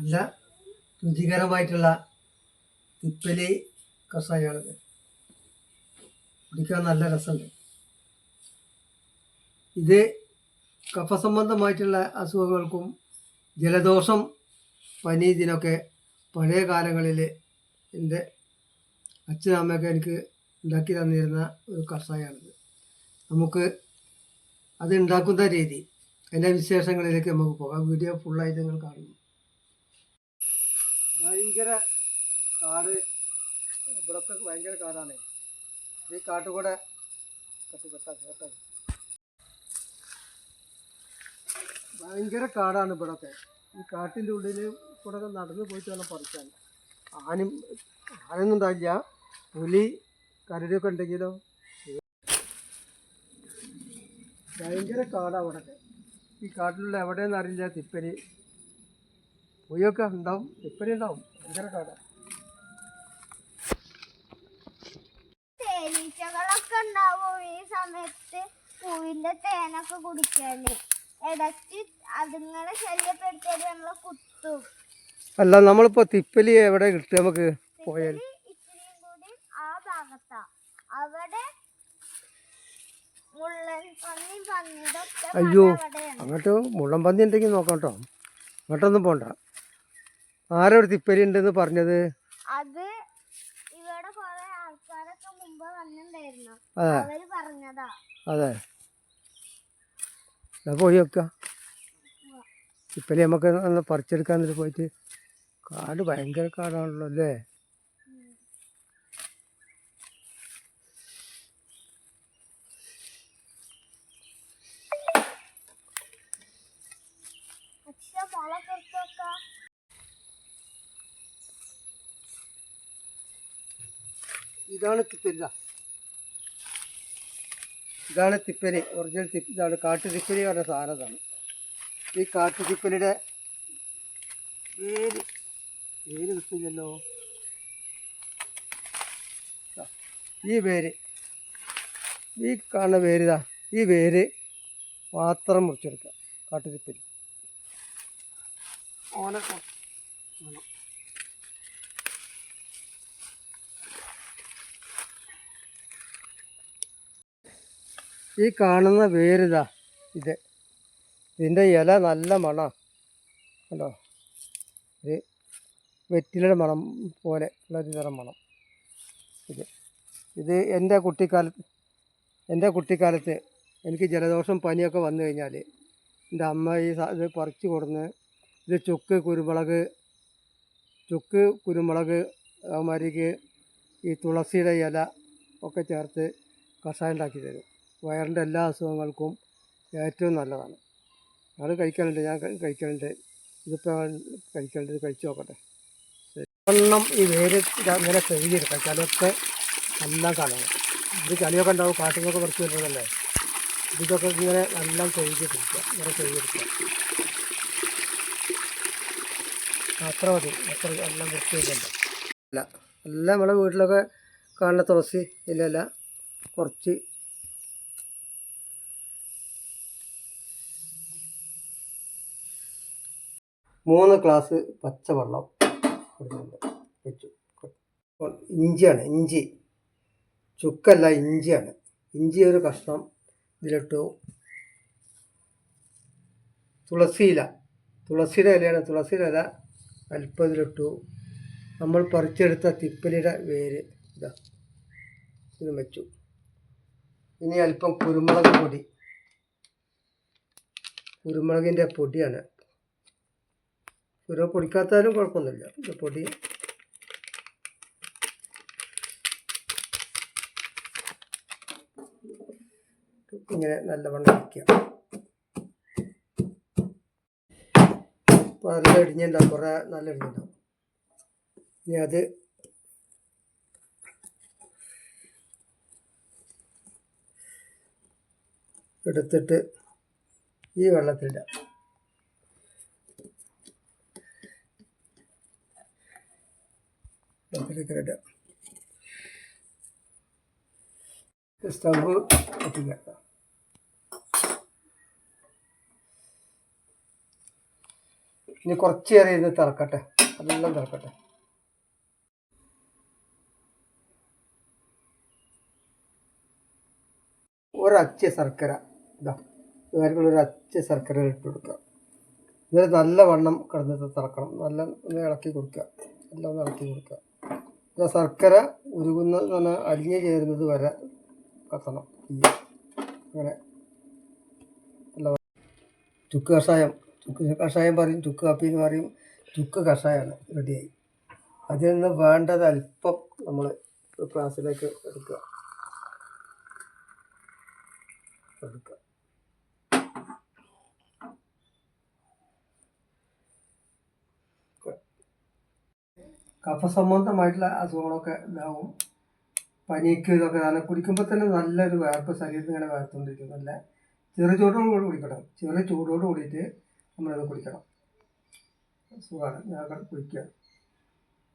നല്ല രുചികരമായിട്ടുള്ള തിപ്പലി കഷായമാണിത്. കുടിക്കാൻ നല്ല രസമുണ്ട്. ഇത് കഫസംബന്ധമായിട്ടുള്ള അസുഖങ്ങൾക്കും ജലദോഷം, പനി, ഇതിനൊക്കെ പഴയ കാലങ്ങളിൽ എൻ്റെ അച്ഛനും അമ്മയൊക്കെ എനിക്ക് ഉണ്ടാക്കി തന്നിരുന്ന ഒരു കഷായമാണിത്. നമുക്ക് അത് ഉണ്ടാക്കുന്ന രീതി, അതിൻ്റെ വിശേഷങ്ങളിലേക്ക് നമുക്ക് പോകാം. വീഡിയോ ഫുള്ളായിട്ട് നിങ്ങൾ കാണുന്നു. ഭയങ്കര കാട്, ഇവിടൊക്കെ ഭയങ്കര കാടാണ്. ഈ കാട്ടുകൂടെ ഭയങ്കര കാടാണ് ഇവിടൊക്കെ. ഈ കാട്ടിൻ്റെ ഉള്ളിൽ കൂടെ നടന്നു പോയിട്ട് വേണം പറിക്കാൻ. ആനയൊന്നും ഉണ്ടാവില്ല, പുലി കരടിയൊക്കെ ഉണ്ടെങ്കിലോ. ഭയങ്കര കാടാണ് അവിടെയൊക്കെ. ഈ കാട്ടിലുള്ള എവിടെയെന്ന് അറിയില്ല. തിപ്പലി പുയൊക്കെ ഉണ്ടാവും, തിപ്പലി ഉണ്ടാവും. ഭയങ്കര കാടാണ്. തേനീച്ചകളൊക്കെ ഉണ്ടാവും ഈ സമയത്ത് പൂവിന്റെ തേനൊക്കെ കുടിക്കാന്. ഇടയ്ക്ക് അതുങ്ങളെ ശല്യപ്പെടുത്തിയാൽ നമ്മളെ കുത്തും. അല്ല, നമ്മളിപ്പോ തിപ്പലി എവിടെ കിട്ടുക നമുക്ക് പോയാൽ? ഇത്രയും കൂടി ആ ഭാഗത്താ. അവിടെ മുള്ളൻപന്നി, പന്നിതൊക്കെ. അയ്യോ, അങ്ങോട്ട് മുള്ളൻപന്നി ഉണ്ടെങ്കിൽ നോക്കാം കേട്ടോ. അങ്ങോട്ടൊന്നും പോണ്ട. ആരോട് തിപ്പലി ഉണ്ടെന്ന് പറഞ്ഞത്? അത് ഇവിടെ കുറെ ആൾക്കാരൊക്കെ മുമ്പ് വന്നിട്ടുണ്ടായിരുന്നു, അവര് പറഞ്ഞതാ. അതെ, പോയി വെക്കാം. തിപ്പലി നമുക്ക് ഒന്ന് പറിച്ചെടുക്കാൻ പോയിട്ട്. കാട് ഭയങ്കര കാടാണല്ലോ അല്ലേ? ഇതാണ് തിപ്പലി. ഇതാണ് തിപ്പലി, ഒറിജിനൽ തിപ്പലി. ഇതാണ് കാട്ടുതിപ്പലി പറഞ്ഞ സാധനമാണ്. ഈ കാട്ടുതിപ്പലിയുടെ പേര് കിട്ടില്ലല്ലോ. ഈ വേര്, ഈ കാണുന്ന വേരിതാ, ഈ വേര് മാത്രം മുറിച്ചെടുക്കുക. കാട്ടുതിപ്പലി ഓനെ ഈ കാണുന്ന വേരിതാ, ഇതിൻ്റെ ഇല നല്ല മണം കണ്ടോ. ഒരു വെറ്റിലയുടെ മണം പോലെ ഉള്ളൊരു തരം മണം. ഇത് എൻ്റെ കുട്ടിക്കാലത്ത് എനിക്ക് ജലദോഷം, പനിയൊക്കെ വന്നു കഴിഞ്ഞാൽ എൻ്റെ അമ്മ ഇത് പറിച്ചു കൊടുന്ന്, ഇത് ചുക്ക് കുരുമുളക് അവന്മാർക്ക് ഈ തുളസിയുടെ ഇല ഒക്കെ ചേർത്ത് കഷായം ഉണ്ടാക്കി തരും. വയറിൻ്റെ എല്ലാ അസുഖങ്ങൾക്കും ഏറ്റവും നല്ലതാണ്. അത് കഴിക്കലുണ്ട്, ഞാൻ കഴിക്കലുണ്ട്. ഇതിപ്പോൾ കഴിക്കലുണ്ട്. ഇത് കഴിച്ചു നോക്കട്ടെ. എണ്ണം ഈ വേര് ഇങ്ങനെ കഴുകിയെടുക്കാം. ചിലർക്ക് എല്ലാം കളയണം. ഇത് ചളിയൊക്കെ ഉണ്ടാവും, കാട്ടിലൊക്കെ കുറച്ച് വരുന്നതല്ലേ. ഇതൊക്കെ ഇങ്ങനെ എല്ലാം കഴുകിയെടുക്കുക. ഇങ്ങനെ കഴുകിയെടുക്കുക. അത്ര മതി. അത്ര എല്ലാം വൃത്തിയാക്കണ്ട. അല്ല, എല്ലാം നമ്മളെ വീട്ടിലൊക്കെ കാണുന്ന തുളസി ഇല്ലല്ല. കുറച്ച് മൂന്ന് ഗ്ലാസ് പച്ചവെള്ളം വെച്ചു. ഇഞ്ചിയാണ്, ഇഞ്ചി ചുക്കല്ല, ഇഞ്ചിയാണ്. ഇഞ്ചി ഒരു കഷ്ണം ഇതിലിട്ടു. തുളസിയുടെ ഇലയാണ്, തുളസിയുടെ ഇല അല്പം ഇതിലിട്ടു. നമ്മൾ പറിച്ചെടുത്ത തിപ്പലിയുടെ വേര് ഇതാ ഇത് വെച്ചു. ഇനി അല്പം കുരുമുളകിൻ്റെ പൊടിയാണ്. പൊടിക്കാത്താലും കുഴപ്പമൊന്നുമില്ല. ഇത് പൊടി ഇങ്ങനെ നല്ലവണ്ണം വയ്ക്കുക. അപ്പോൾ നല്ല ഇടിഞ്ഞുണ്ടാവും, കുറേ നല്ല ഇടിഞ്ഞുണ്ടാവും. ഇനി അത് എടുത്തിട്ട് ഈ വെള്ളത്തിലിടാം. സ്റ്റവ് കത്തിക്കുക. ഇനി കുറച്ച് നേരം ഇരുന്ന് തിളക്കട്ടെ, എല്ലാം തിളക്കട്ടെ. ഒരച്ച ശർക്കര ഇതാ ഇതുമായിട്ടുള്ള ഒരു അച്ച ശർക്കര ഇട്ട് കൊടുക്കുക. എന്നിട്ട് നല്ല വണ്ണം കിടന്നിട്ട് തിളക്കണം. നല്ല ഒന്ന് ഇളക്കി കൊടുക്കുക, എല്ലാം ഒന്ന് ഇളക്കി കൊടുക്കുക. പിന്നെ ശർക്കര ഉരുകുന്നത് പറഞ്ഞാൽ അലിഞ്ഞ് ചേരുന്നത് വരെ കത്തണം. അങ്ങനെ നല്ല ചുക്ക് കഷായം പറയും, ചുക്ക് കാപ്പി എന്ന് പറയും. ചുക്ക് കഷായമാണ് റെഡിയായി. അതിൽ നിന്ന് വേണ്ടത് അല്പം നമ്മൾ ഗ്ലാസ്സിലേക്ക് എടുക്കുക. കഫസംബന്ധമായിട്ടുള്ള അസുഖങ്ങളൊക്കെ ഇതാവും. പനിക്ക് ഇതൊക്കെ ആണ് കുടിക്കുമ്പോൾ തന്നെ നല്ലൊരു വേർപ്പ് ശരീരത്തിൽ ഇങ്ങനെ വേർത്തുകൊണ്ടിരിക്കും. നല്ല ചെറു ചൂടോട് കുടിക്കണം. ചെറിയ ചൂടോട് കൂടിയിട്ട് നമ്മളിത് കുടിക്കണം. സുഖമാണ്. ഞാൻ കുടിക്കുക.